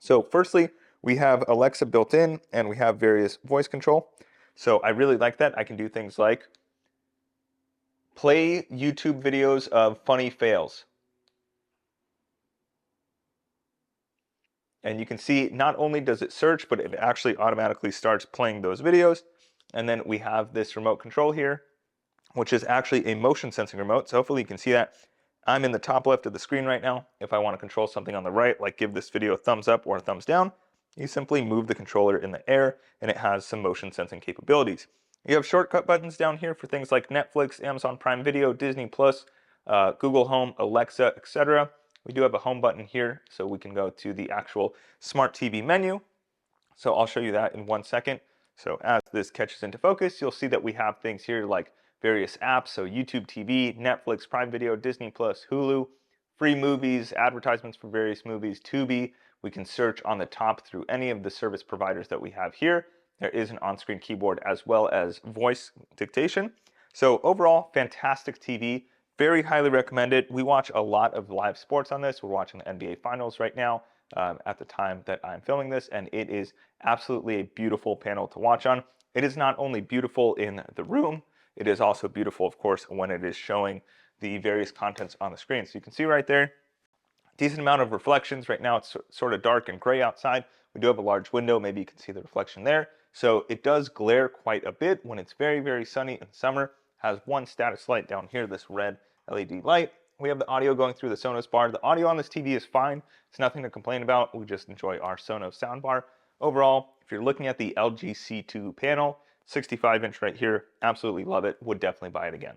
So firstly, we have Alexa built in and we have various voice control. So I really like that. I can do things like play YouTube videos of funny fails. And you can see not only does it search, but it actually automatically starts playing those videos. And then we have this remote control here, which is actually a motion sensing remote. So hopefully you can see that. I'm in the top left of the screen right now. If I want to control something on the right, like give this video a thumbs up or a thumbs down, you simply move the controller in the air and it has some motion sensing capabilities. You have shortcut buttons down here for things like Netflix, Amazon Prime Video, Disney Plus, Google Home, Alexa, etc. We do have a home button here, so we can go to the actual smart TV menu. So I'll show you that in 1 second. So as this catches into focus, you'll see that we have things here like various apps, so YouTube TV, Netflix, Prime Video, Disney Plus, Hulu, free movies, advertisements for various movies, Tubi. We can search on the top through any of the service providers that we have here. There is an on-screen keyboard as well as voice dictation. So overall, fantastic TV. Very highly recommended. We watch a lot of live sports on this. We're watching the NBA Finals right now at the time that I'm filming this, and it is absolutely a beautiful panel to watch on. It is not only beautiful in the room, it is also beautiful, of course, when it is showing the various contents on the screen. So you can see right there, decent amount of reflections. Right now it's sort of dark and gray outside. We do have a large window. Maybe you can see the reflection there. So it does glare quite a bit when it's very, very sunny in summer. Has one status light down here, this red LED light. We have the audio going through the Sonos bar. The audio on this TV is fine. It's nothing to complain about. We just enjoy our Sonos soundbar. Overall, if you're looking at the LG C2 panel, 65-inch right here, absolutely love it. Would definitely buy it again.